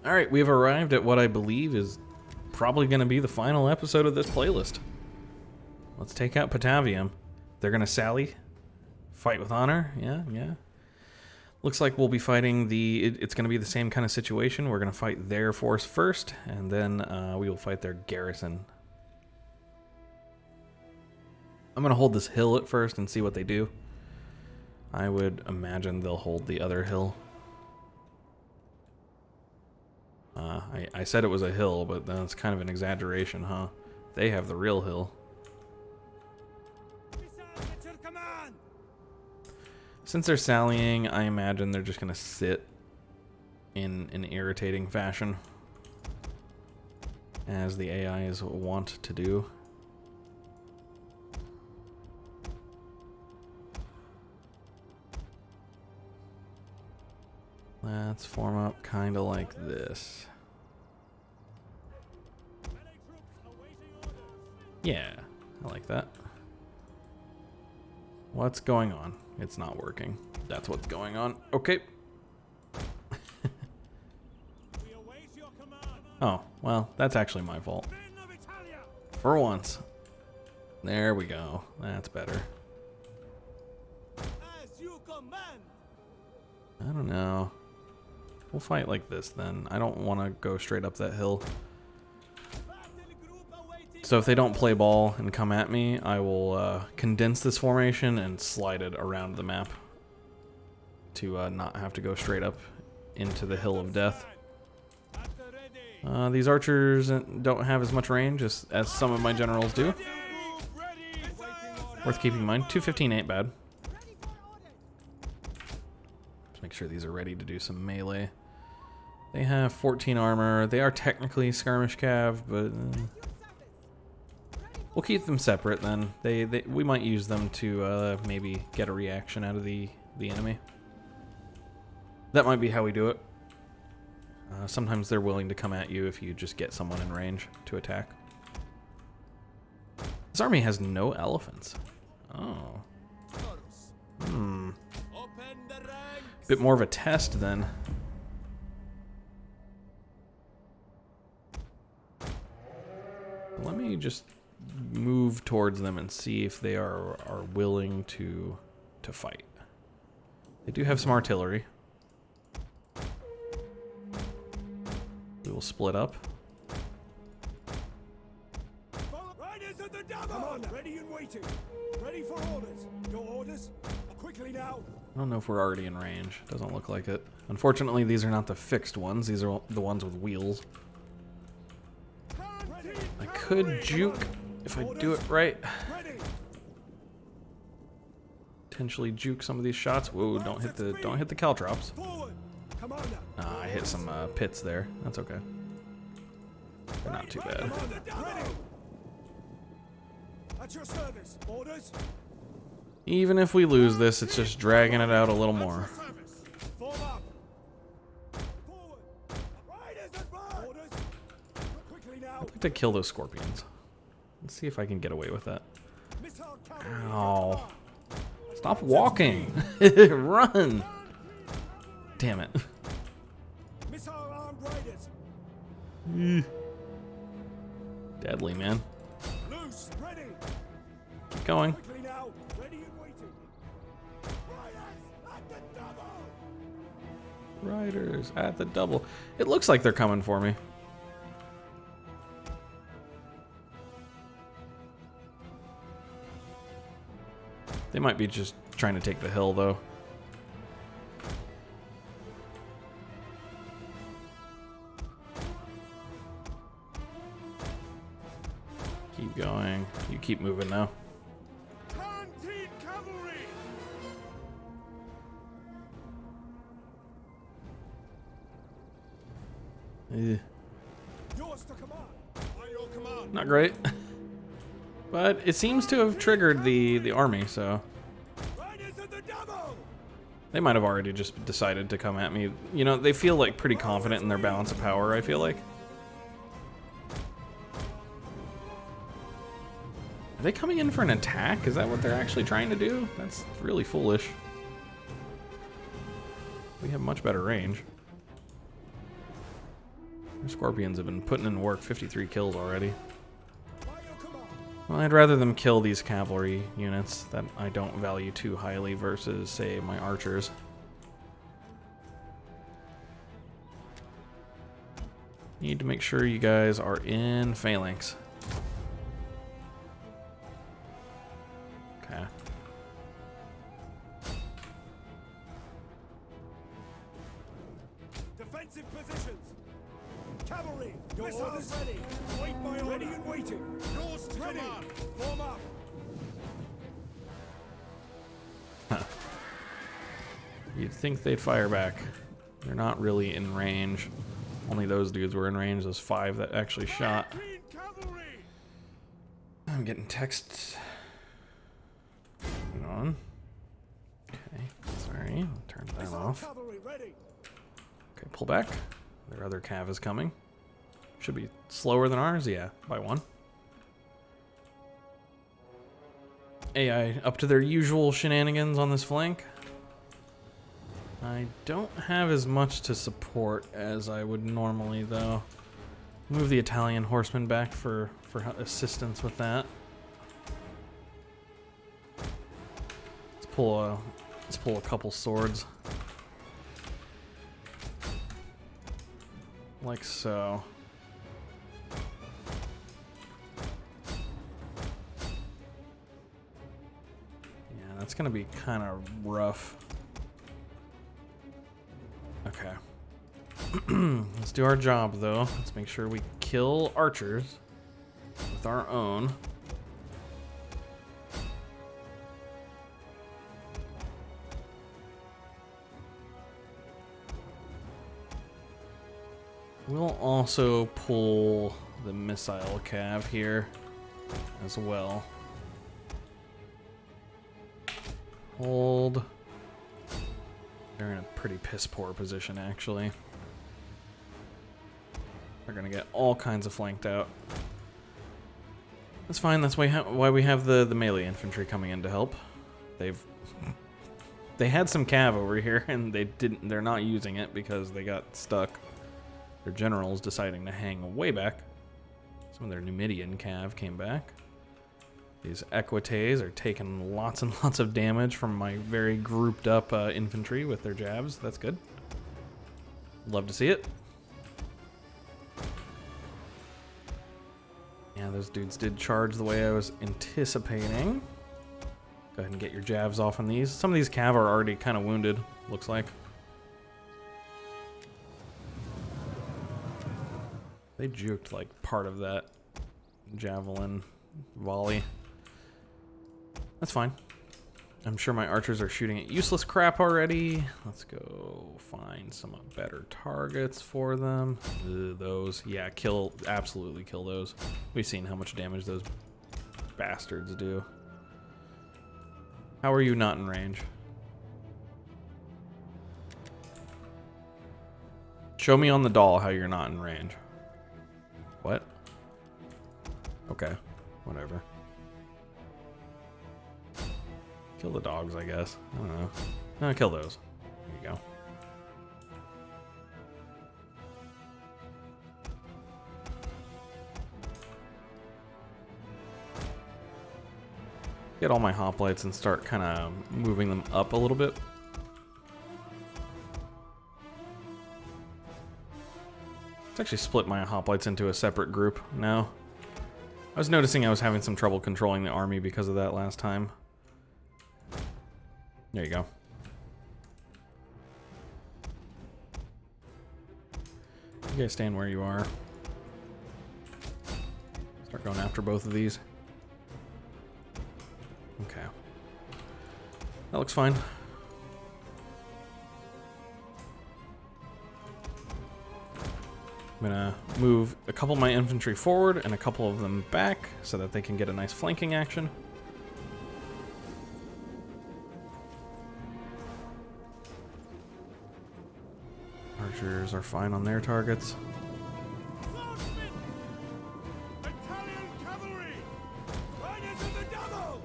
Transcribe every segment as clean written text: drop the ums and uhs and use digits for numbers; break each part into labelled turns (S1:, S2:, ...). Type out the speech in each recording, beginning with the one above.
S1: Alright, we have arrived at what I believe is probably going to be the final episode of this playlist. Let's take out Patavium. They're going to sally. Fight with honor. Yeah. Looks like we'll be fighting it's going to be the same kind of situation. We're going to fight their force first, and then we will fight their garrison. I'm going to hold this hill at first and see what they do. I would imagine they'll hold the other hill. I said it was a hill, but that's kind of an exaggeration, huh? They have the real hill. Since they're sallying, I imagine they're just going to sit in an irritating fashion, as the AIs want to do. Let's form up kind of like this. Yeah, I like that. What's going on? It's not working. That's what's going on. Okay. Oh, well, that's actually my fault. For once. There we go. That's better. I don't know. We'll fight like this then. I don't want to go straight up that hill. So if they don't play ball and come at me, I will condense this formation and slide it around the map to not have to go straight up into the hill of death. These archers don't have as much range as some of my generals do. Worth keeping in mind. 215 ain't bad. Just make sure these are ready to do some melee. They have 14 armor. They are technically skirmish cav, but we'll keep them separate then. We might use them to maybe get a reaction out of the enemy. That might be how we do it. Sometimes they're willing to come at you if you just get someone in range to attack. This army has no elephants. Oh. Bit more of a test then. Let me just move towards them and see if they are willing to fight. They do have some artillery. We will split up.
S2: Riders of the double! Ready and waiting. Ready for orders. Your orders? Quickly now.
S1: I don't know if we're already in range. Doesn't look like it. Unfortunately, these are not the fixed ones. These are the ones with wheels. I could juke if I do it right. Potentially juke some of these shots. Whoa! Don't hit the caltrops. I hit some pits there. That's okay. They're not too bad.
S2: At your service. Orders.
S1: Even if we lose this, it's just dragging it out a little more. I'd like to kill those scorpions. Let's see if I can get away with that. Ow. Stop walking. Run. Damn it. Deadly, man. Keep going. Riders at the double. It looks like they're coming for me. They might be just trying to take the hill, though. Keep going. You keep moving now. Not great. But it seems to have triggered the army, so they might have already just decided to come at me. You know, they feel like pretty confident in their balance of power, I feel like. Are they coming in for an attack? Is that what they're actually trying to do? That's really foolish. We have much better range. Our scorpions have been putting in work. 53 kills already.
S2: By your command.
S1: Well, I'd rather them kill these cavalry units that I don't value too highly versus, say, my archers. Need to make sure you guys are in phalanx. Okay.
S2: Defensive positions. Cavalry, your orders ready. Wait by order. Ready and waiting. Yours to ready. Command. Form up.
S1: You'd think they'd fire back. They're not really in range. Only those dudes were in range, those 5 that actually shot. I'm getting text. Hang on. Okay, sorry. I'll turn that off. Okay, pull back. Their other cav is coming. Should be slower than ours, yeah, by 1. AI up to their usual shenanigans on this flank. I don't have as much to support as I would normally, though. Move the Italian horsemen back for assistance with that. Let's pull a couple swords. Like so. Yeah, that's gonna be kind of rough. Okay. Let's do our job, though. Let's make sure we kill archers with our own. We'll also pull the missile cav here as well. Hold. They're in a pretty piss poor position, actually. They're gonna get all kinds of flanked out. That's fine. That's why we have the melee infantry coming in to help. They had some cav over here, and they're not using it because they got stuck. Their generals deciding to hang way back. Some of their Numidian cav came back. These equites are taking lots and lots of damage from my very grouped up infantry with their jabs. That's good. Love to see it. Yeah, those dudes did charge the way I was anticipating. Go ahead and get your jabs off on these. Some of these cav are already kind of wounded, looks like. They juked like part of that javelin volley. That's fine. I'm sure my archers are shooting at useless crap already. Let's go find some better targets for them. Those, yeah, absolutely kill those. We've seen how much damage those bastards do. How are you not in range? Show me on the doll how you're not in range. What? Okay, whatever. Kill the dogs, I guess. I don't know. No, kill those. There you go. Get all my hoplites and start kind of moving them up a little bit. Let's actually split my hoplites into a separate group now. I was noticing I was having some trouble controlling the army because of that last time. There you go. You guys stand where you are. Start going after both of these. Okay. That looks fine. I'm gonna move a couple of my infantry forward and a couple of them back so that they can get a nice flanking action. Archers are fine on their targets.
S2: Italian cavalry! Riders in the double!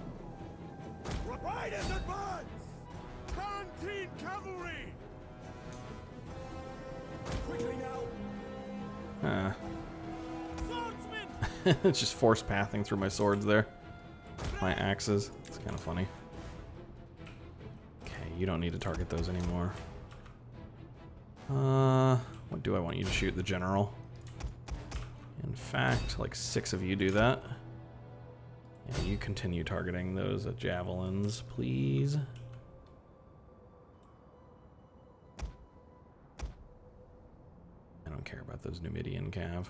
S2: Riders advance! Tarantine cavalry! Quickly now!
S1: It's just force pathing through my swords there. My axes. It's kind of funny. Okay, you don't need to target those anymore. What do I want you to shoot? The general. In fact, like 6 of you do that. Yeah, you continue targeting those javelins, please. I don't care about those Numidian cav.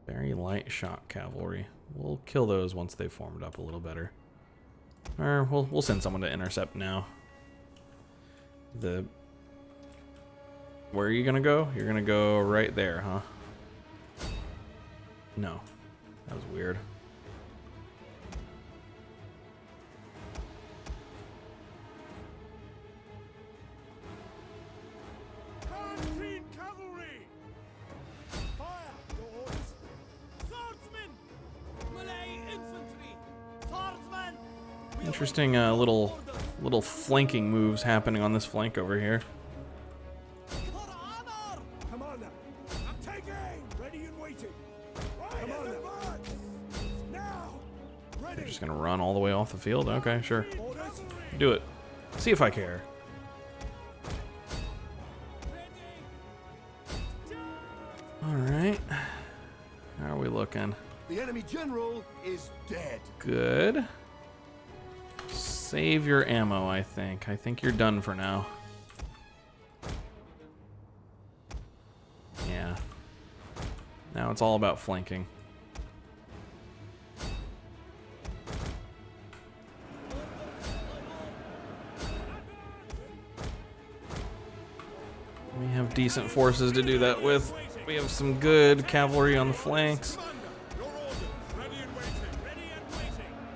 S1: Very light shock cavalry. We'll kill those once they've formed up a little better. Or we'll send someone to intercept now. Where are you gonna go? You're gonna go right there, huh? No. That was weird.
S2: Canteen cavalry! Fire! Your orders! Swordsmen! Malay infantry! Swordsmen!
S1: Interesting little flanking moves happening on this flank over here.
S2: For honor! Commander! I'm taking aim! Ready and waiting! Right, Commander! Advance! Now! Ready!
S1: They're just gonna run all the way off the field? Okay, sure.
S2: Orders!
S1: Do it. See if I care. Alright. How are we looking?
S3: The enemy general is dead.
S1: Good. Save your ammo, I think. I think you're done for now. Yeah. Now it's all about flanking. We have decent forces to do that with. We have some good cavalry on the flanks.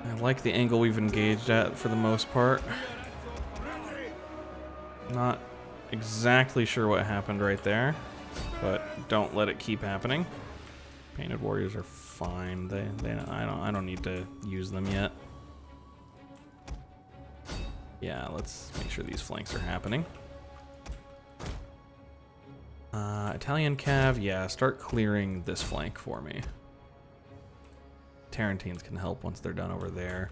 S1: I like the angle we've engaged at for the most part. Not exactly sure what happened right there, but don't let it keep happening. Painted warriors are fine. I don't need to use them yet. Yeah, let's make sure these flanks are happening. Italian cav, yeah, start clearing this flank for me. Tarantines can help once they're done over there.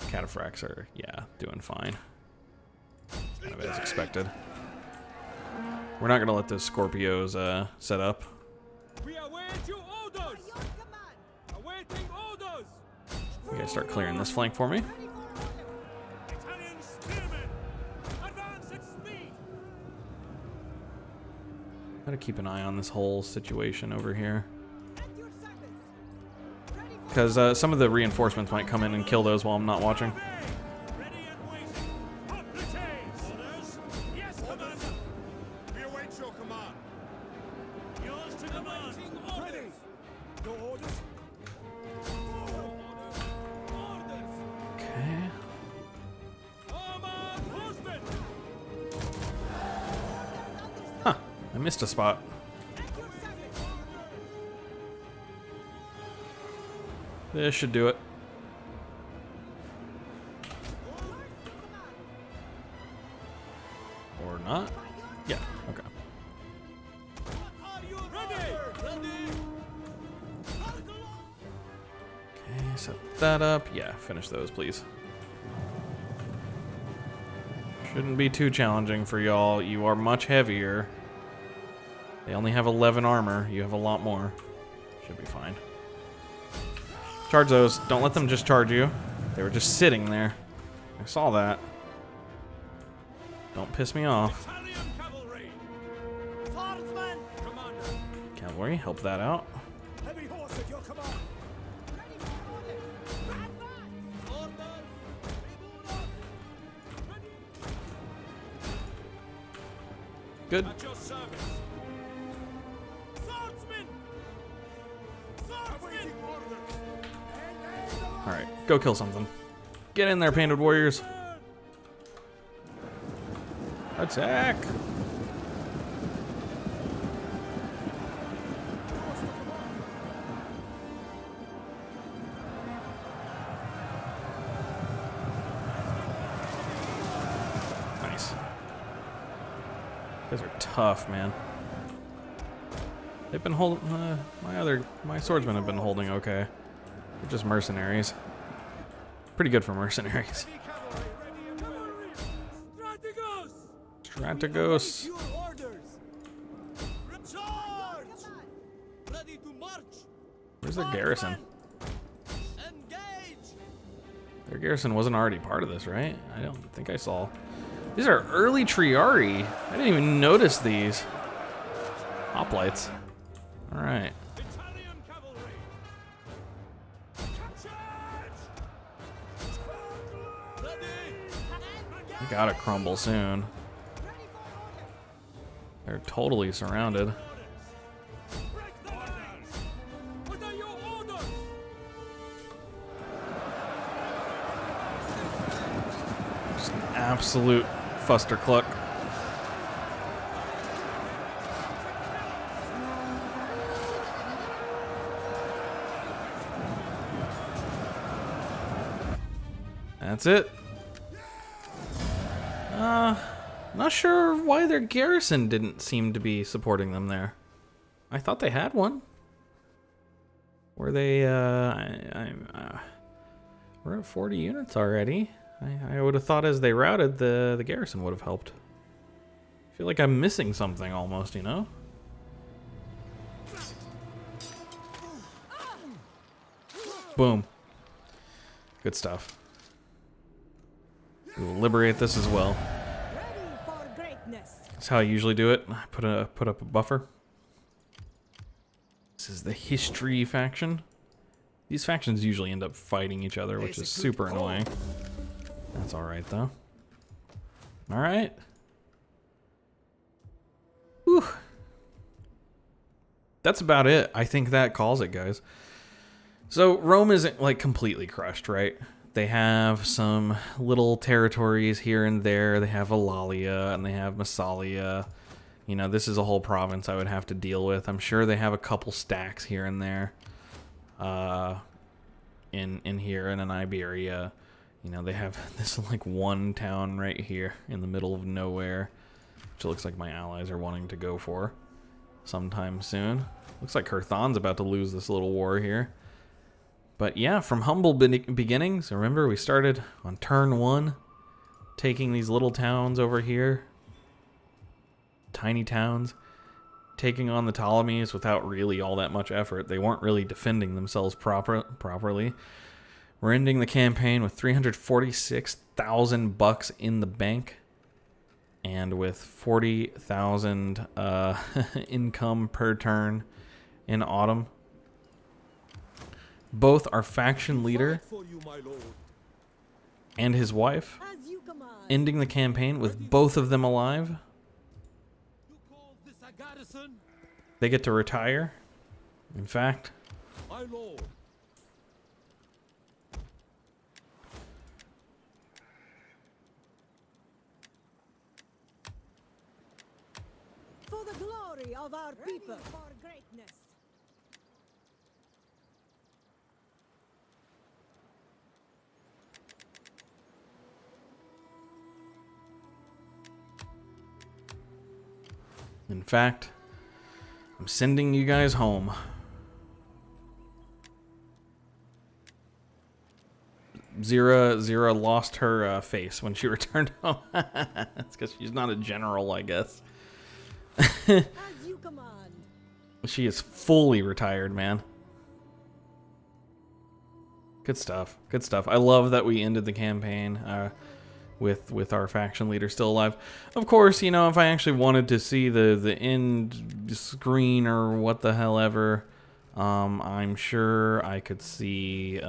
S1: Cataphracts are, yeah, doing fine. Kind of as expected. We're not going to let those Scorpios set up.
S2: We await your orders! Awaiting orders!
S1: You guys start clearing this flank for me.
S2: Italian spearmen! Advance at speed!
S1: Gotta keep an eye on this whole situation over here. Because some of the reinforcements might come in and kill those while I'm not watching.
S2: Ready and waiting! Up the chains! Orders? Yes, Commander! We await your command. Yours to command! Ready! Your orders? Orders!
S1: Okay.
S2: Armored horsemen!
S1: Huh. I missed a spot. This should do it. Or not? Yeah, okay.
S2: Are you ready? Ready!
S1: Okay, set that up. Yeah, finish those, please. Shouldn't be too challenging for y'all. You are much heavier. They only have 11 armor. You have a lot more. Should be fine. Charge those. Don't let them just charge you. They were just sitting there. I saw that. Don't piss me off.
S2: Italian cavalry! Swordsman! Commander!
S1: Cavalry, help that out.
S2: Heavy horse at your command! Ready for orders! Advance! Orders! Ready!
S1: Good.
S2: At your service! Swordsman! Swordsman!
S1: Alright, go kill something. Get in there, Painted Warriors. Attack! Nice. You guys are tough, man. They've been holding. My swordsmen have been holding okay. They're just mercenaries. Pretty good for mercenaries. Strategos.
S2: Your orders. Charge! Ready to march.
S1: Where's their garrison?
S2: Engage.
S1: Their garrison wasn't already part of this, right? I don't think I saw. These are early Triari. I didn't even notice these. Hoplites. All right.
S2: Italian cavalry. Charge! Ready.
S1: We gotta crumble soon. They're totally surrounded.
S2: Break the orders. What are your orders?
S1: Just an absolute fustercluck. That's it. Not sure why their garrison didn't seem to be supporting them there. I thought they had one. Were they, we're at 40 units already. I would have thought as they routed, the garrison would have helped. I feel like I'm missing something almost, you know? Boom. Good stuff. We'll liberate this as well.
S4: Ready for greatness.
S1: That's how I usually do it. I put up a buffer. This is the history faction. These factions usually end up fighting each other, which is super annoying. That's alright though. Alright. Whew. That's about it. I think that calls it, guys. So Rome isn't like completely crushed, right? They have some little territories here and there. They have Eulalia and they have Massalia. You know, this is a whole province I would have to deal with. I'm sure they have a couple stacks here and there. In here and in Iberia. You know, they have this like one town right here in the middle of nowhere, which it looks like my allies are wanting to go for sometime soon. Looks like Carthan's about to lose this little war here. But yeah, from humble beginnings, remember we started on turn 1, taking these little towns over here, tiny towns, taking on the Ptolemies without really all that much effort. They weren't really defending themselves properly. We're ending the campaign with 346,000 bucks in the bank, and with 40,000 income per turn in autumn. Both our faction leader
S2: For you, my lord.
S1: and his wife,
S4: As you command.
S1: ending the campaign with both of them alive.
S2: You call this a garrison?
S1: They get to retire. In fact,
S2: My lord.
S4: For the glory of our people. For greatness.
S1: in fact, I'm sending you guys home. Zira lost her face when she returned home. That's because she's not a general, I guess.
S4: As you command.
S1: She is fully retired, man. Good stuff. Good stuff. I love that we ended the campaign with our faction leader still alive. Of course, you know, if I actually wanted to see the end screen or what the hell ever, I'm sure I could see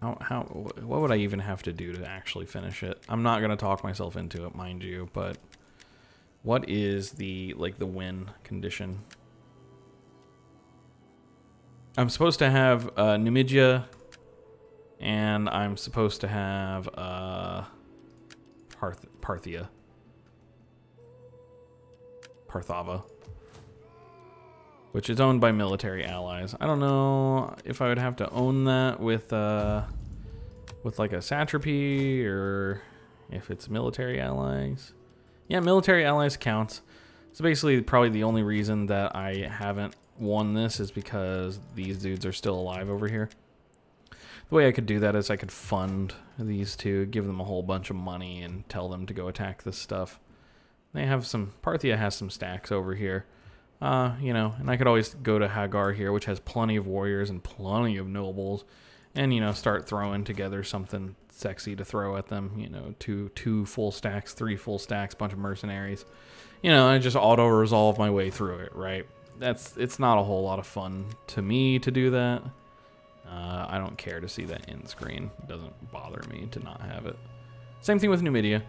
S1: what would I even have to do to actually finish it? I'm not gonna talk myself into it, mind you, but what is the win condition? I'm supposed to have Numidia, and I'm supposed to have Parthia. Parthava. Which is owned by military allies. I don't know if I would have to own that with like a satrapy, or if it's military allies. Yeah, military allies counts. So basically, probably the only reason that I haven't won this is because these dudes are still alive over here. The way I could do that is I could fund these two, give them a whole bunch of money, and tell them to go attack this stuff. They have some... Parthia has some stacks over here. You know, and I could always go to Hagar here, which has plenty of warriors and plenty of nobles, and, you know, start throwing together something sexy to throw at them. You know, two full stacks, 3 full stacks, bunch of mercenaries. You know, I just auto-resolve my way through it, right? It's not a whole lot of fun to me to do that. I don't care to see that end screen. It doesn't bother me to not have it. Same thing with Numidia.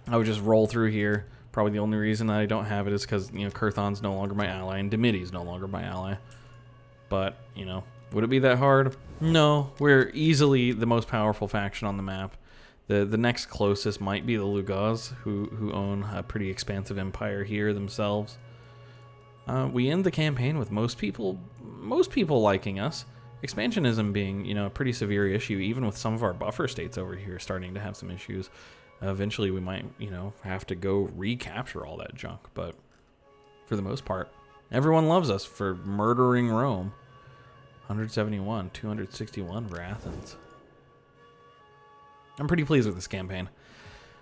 S1: I would just roll through here. Probably the only reason I don't have it is because, you know, Kurthon's no longer my ally and Dimity's no longer my ally. But, you know, would it be that hard? No. We're easily the most powerful faction on the map. The next closest might be the Lugaz, who own a pretty expansive empire here themselves. We end the campaign with most people liking us. Expansionism being, you know, a pretty severe issue, even with some of our buffer states over here starting to have some issues. Eventually we might, you know, have to go recapture all that junk, but for the most part, everyone loves us for murdering Rome. 171, 261 for Athens. I'm pretty pleased with this campaign.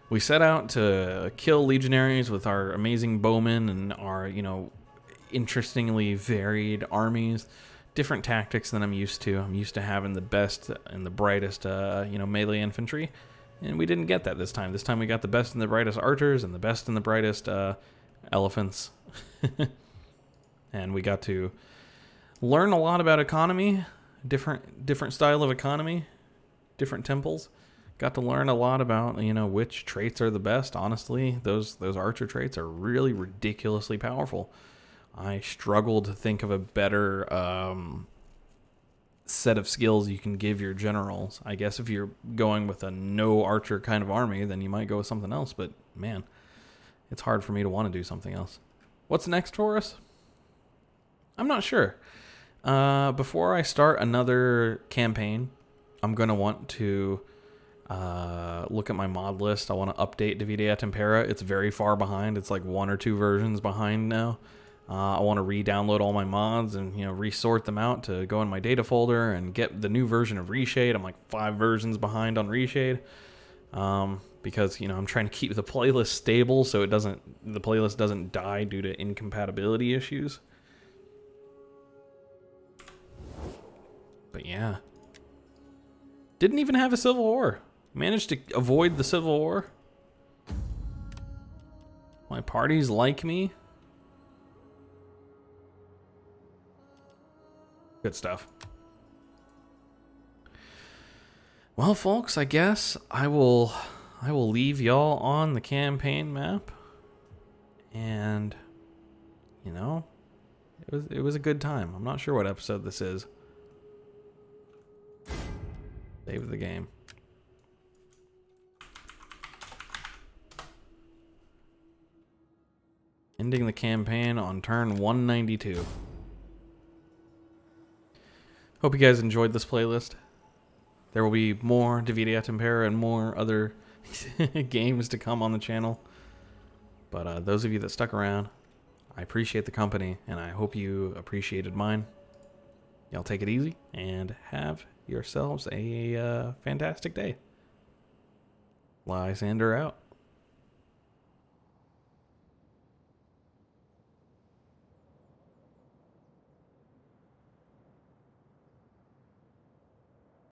S1: We set out to kill legionaries with our amazing bowmen and our, you know, interestingly varied armies. Different tactics than I'm used to. I'm used to having the best and the brightest, you know, melee infantry. And we didn't get that this time. This time we got the best and the brightest archers and the best and the brightest elephants. And we got to learn a lot about economy, different style of economy, different temples. Got to learn a lot about, you know, which traits are the best. Honestly, those archer traits are really ridiculously powerful. I struggle to think of a better set of skills you can give your generals. I guess if you're going with a no archer kind of army, then you might go with something else. But man, it's hard for me to want to do something else. What's next for us? I'm not sure. Before I start another campaign, I'm going to want to look at my mod list. I want to update Divide et Impera. It's very far behind. It's like 1 or 2 versions behind now. I want to re-download all my mods and, you know, resort them out to go in my data folder and get the new version of Reshade. I'm like 5 versions behind on Reshade because, you know, I'm trying to keep the playlist stable so the playlist doesn't die due to incompatibility issues. But yeah, didn't even have a civil war. Managed to avoid the civil war. My parties like me. Good stuff. Well, folks, I guess I will leave y'all on the campaign map. And, you know, it was a good time. I'm not sure what episode this is. Save the game. Ending the campaign on turn 192. Hope you guys enjoyed this playlist. There will be more Divide et Impera and more other games to come on the channel. But those of you that stuck around, I appreciate the company, and I hope you appreciated mine. Y'all take it easy, and have yourselves a fantastic day. Lysander out.